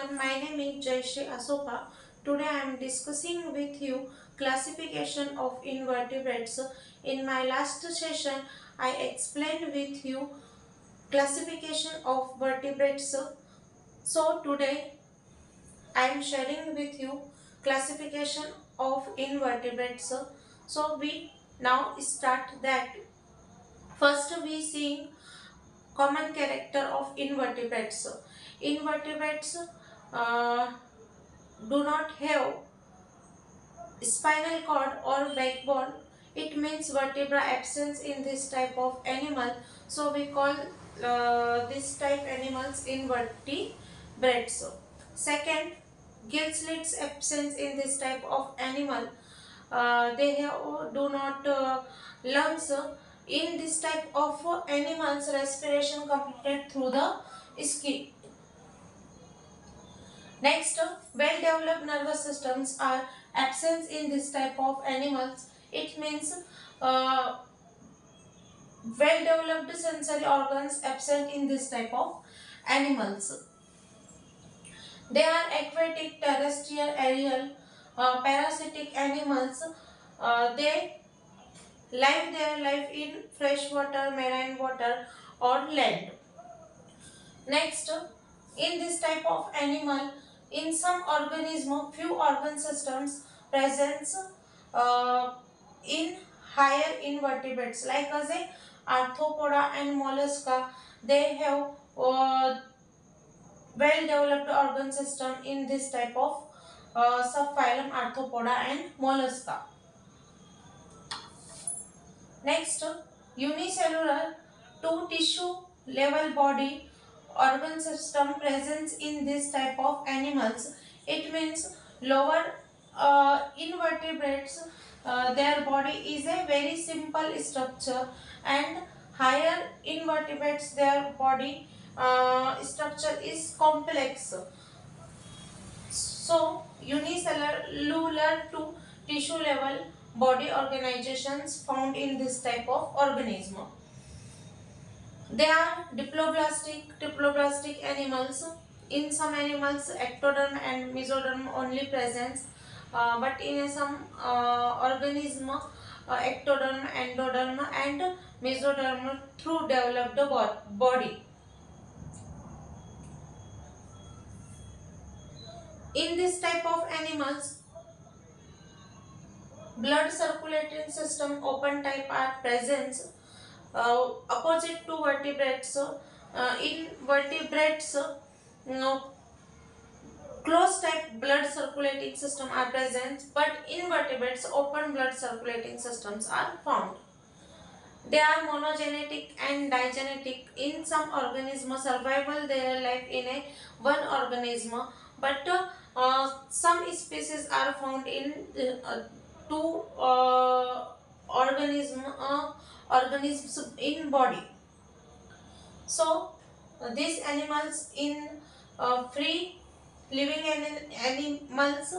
everyone, my name is Jayashree Asoka. Today I am discussing with you classification of invertebrates. In my last session, I explained with you classification of vertebrates. So today I am sharing with you classification of invertebrates. So we now start that. First we see common character of invertebrates. Invertebrates uh, do not have spinal cord or backbone. It means vertebra absence in this type of animal. So we call this type animals invertebrates. Second, gill slits absence in this type of animal. They have, do not lungs. In this type of animals, respiration completed through the skin. Next, well-developed nervous systems are absent in this type of animals. It means uh, well-developed sensory organs absent in this type of animals. They are aquatic, terrestrial, aerial, parasitic animals. They live their life in freshwater, marine water, or land. Next, in this type of animal, in some organism, few organ systems presents uh, in higher invertebrates, like as a arthropoda and mollusca. They have well-developed organ system in this type of subphylum arthropoda and mollusca. Next, unicellular two tissue level body organ system presence in this type of animals. It means lower invertebrates, their body is a very simple structure, and higher invertebrates their body structure is complex. So unicellular to tissue level body organizations found in this type of organism. They are diploblastic animals. In some animals, ectoderm and mesoderm only presents, but in some organism, ectoderm, endoderm, and mesoderm through developed body. In this type of animals, blood circulating system open type are present, opposite to vertebrates. In vertebrates, closed type blood circulating system are present, but in vertebrates open blood circulating systems are found. They are monogenetic and digenetic. In some organisms, survival their life in a one organism, but some species are found in two organisms in body. So these animals in free living animals,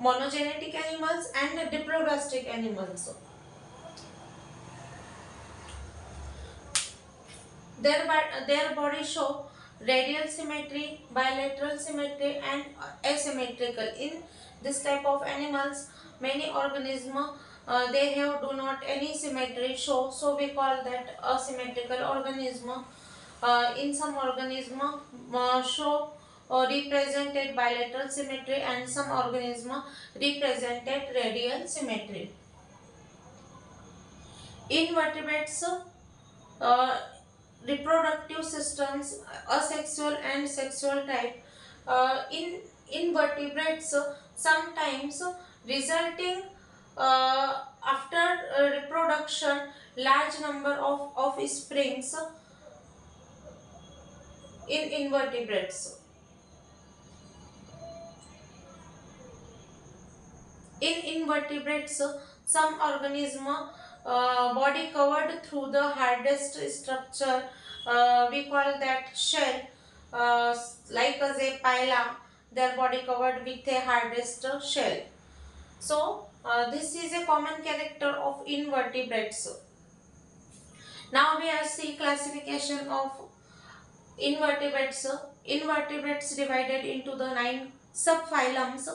monogenetic animals, and diploblastic animals. Their body show radial symmetry, bilateral symmetry, and asymmetrical. In this type of animals, many organisms they have do not any symmetry show, so we call that asymmetrical organism. In some organism show represented bilateral symmetry, and some organism represented radial symmetry. Invertebrates, uh, reproductive systems, asexual and sexual type. In invertebrates, sometimes resulting after reproduction large number of offsprings in invertebrates. In invertebrates, some organism body covered through the hardest structure, we call that shell, like as a pila, their body covered with a hardest shell. So this is a common character of invertebrates. Now we are see classification of invertebrates. invertebrates divided into the 9 subphylums.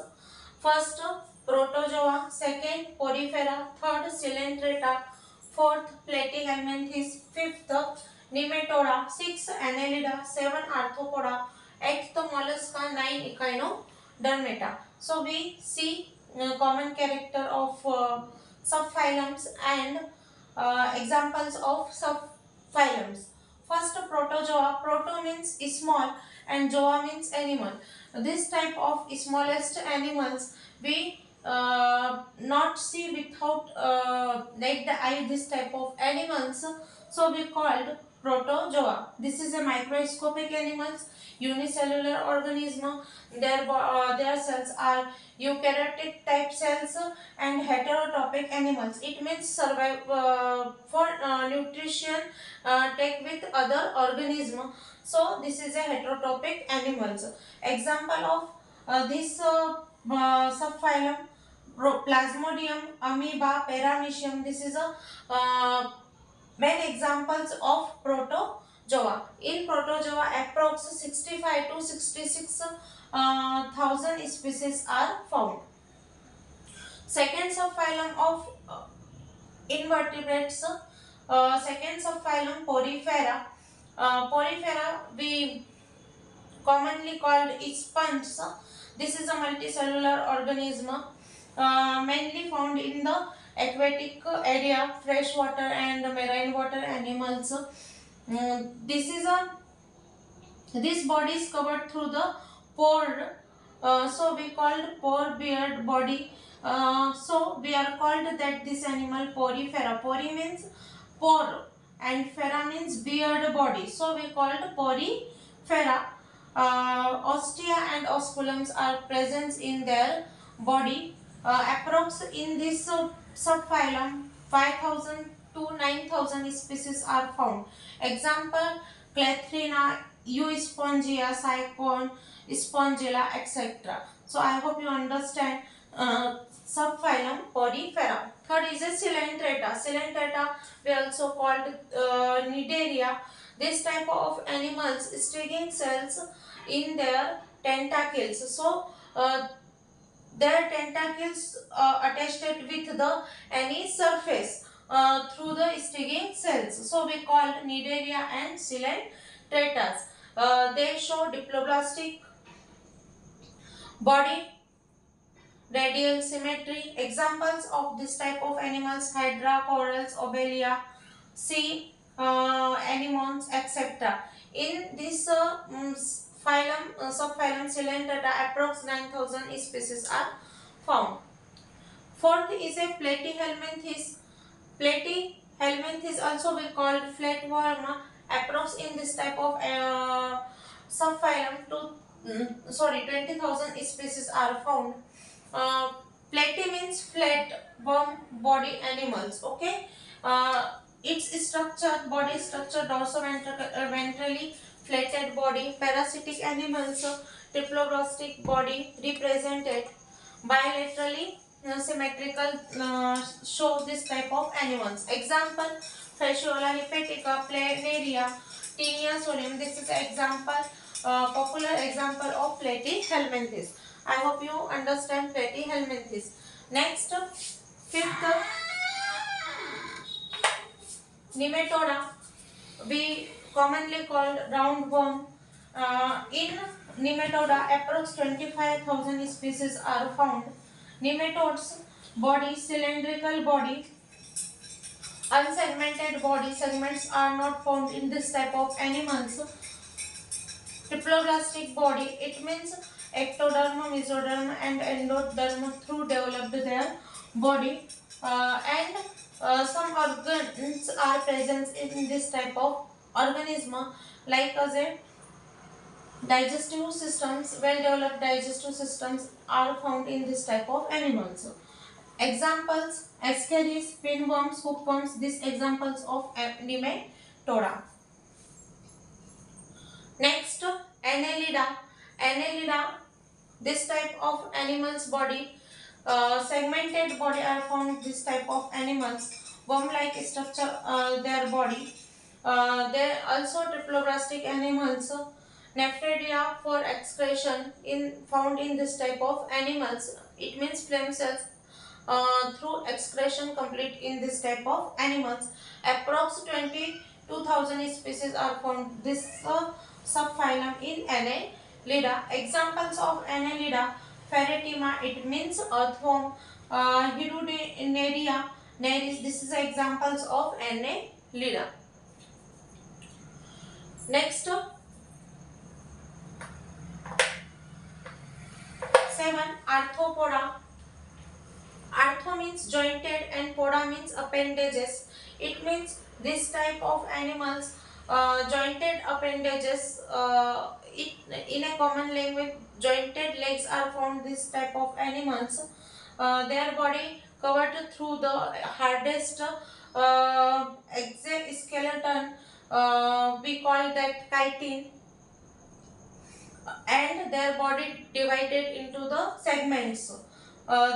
First, Protozoa, second, Porifera, third, Coelenterata, fourth, Platyhelminthes, fifth, Nematoda, sixth, Annelida, seven, Arthropoda, eighth, Mollusca, nine, Echinodermata. So we see common character of subphylums and examples of subphylums. First, Protozoa. Proto means small and zoa means animal. This type of smallest animals we not see without naked eye. This type of animals, so we called protozoa. This is a microscopic animals, unicellular organism. Their cells are eukaryotic type cells and heterotropic animals. It means survive for nutrition take with other organism. So this is a heterotropic animals. Example of this subphylum: Plasmodium, amoeba, paramecium. This is a main examples of protozoa. In protozoa, approx 65 to 66 thousand species are found. Second subphylum of invertebrates, second subphylum Porifera. Porifera we commonly called sponge. This is a multicellular organism mainly found in the aquatic area, freshwater and marine water animals. This body is covered through the pore, so we called pore beard body. So we are called that this animal Porifera. Pori means pore and fera means beard body. So we called Porifera. Ostia and osculums are present in their body. Approx in this subphylum 5000 to 9000 species are found. Example: Clethrina, Euspongia, Cyclone, Spongilla, etc. So I hope you understand subphylum Porifera. Third is a Coelenterata. Coelenterata we also called Cnidaria. This type of animals stinging cells in their tentacles. So their tentacles attached with the any surface through the stinging cells. So we call Cnidaria and Coelenteratas. They show diploblastic body, radial symmetry. Examples of this type of animals: Hydra, corals, obelia, sea anemones, etc. In this subphylum Coelenterata, approx 9000 species are found. Fourth is a Platyhelminthes. Platyhelminthes also we called flatworm. Approx in this type of subphylum 20,000 species are found. Platy means flat worm body animals. Okay. Its structure, body structure: dorsoventrally flattened body. Parasitic animals, diploblastic body represented. Bilaterally symmetrical show this type of animals. Example: Fasciola hepatica, Planaria, Tinea solium. This is an example, popular example of Platyhelminthes. I hope you understand Platyhelminthes. Next, fifth, Nematoda, we commonly called roundworm. In Nematoda, approx 25,000 species are found. Nematodes body: cylindrical body, unsegmented body. Segments are not found in this type of animals. Diploblastic body, it means ectoderm, mesoderm and endoderm through developed their body. And some organs are present in this type of organism, like as a digestive systems. Well developed digestive systems are found in this type of animals. Examples: ascaris, pinworms, hookworms. These examples of Nematoda. Next, Annelida. Annelida, this type of animals body, segmented body are found. This type of animals, worm-like structure their body. They also triploblastic animals. Nephridia for excretion found in this type of animals. It means phlegm cells through excretion complete in this type of animals. Approx 22,000 species are found this subphylum in Annelida. Examples of Annelida: Ferretima, it means earthworm. Hirudenaria neris, this is examples of Annelida. Next, 7. Arthropoda. Arthro means jointed and poda means appendages. It means this type of animals, jointed appendages. In a common language, jointed legs are found this type of animals. Their body covered through the hardest exoskeleton. We call that chitin, and their body divided into the segments.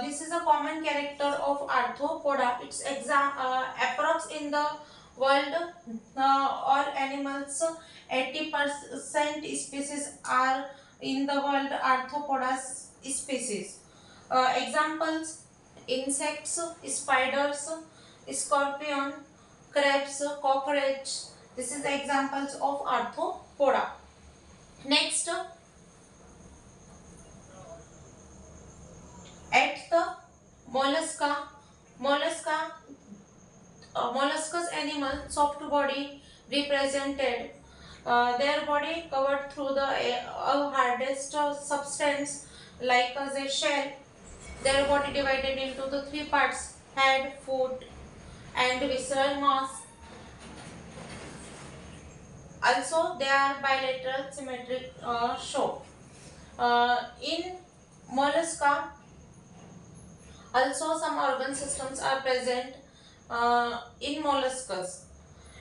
This is a common character of arthropoda. It's approx in the world, all animals, 80% species are in the world arthropoda species. Examples: insects, spiders, scorpion, crabs, cockroach. This is examples of arthropoda. Next, at the mollusca. Molluscous animal, soft body represented. Their body covered through the hardest substance like as a shell. Their body divided into the three parts: head, foot, and visceral mass. Also, they are bilateral symmetric show. In mollusca, also some organ systems are present in molluscus.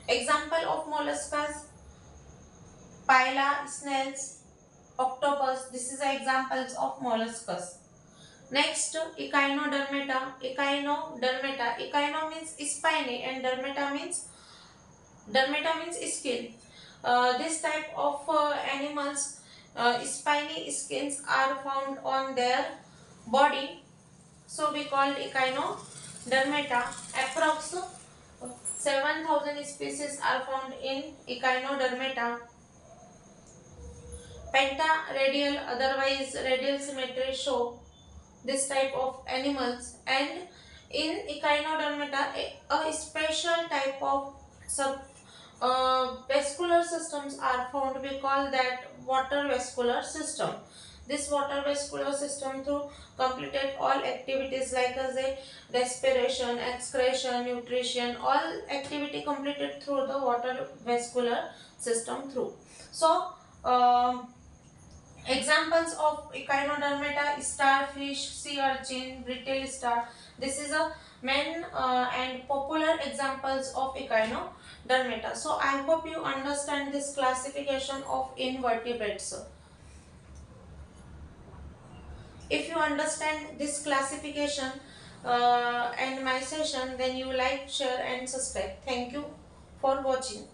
Example of molluscus: Pila, snails, octopus. This is examples of molluscus. Next, echinodermata. Echino means spiny and dermata means skin. This type of animals, spiny skins are found on their body, so we called echinodermata. Approx 7,000 species are found in echinodermata. Pentaradial, otherwise radial symmetry, show this type of animals. And in echinodermata, a special type of vascular systems are found. We call that water vascular system. This water vascular system through completed all activities like as a respiration, excretion, nutrition, all activity completed through the water vascular system through. So, examples of echinodermata: starfish, sea urchin, brittle star. This is a main and popular examples of echinodermata. So I hope you understand this classification of invertebrates. If you understand this classification and my session, then you like, share and subscribe. Thank you for watching.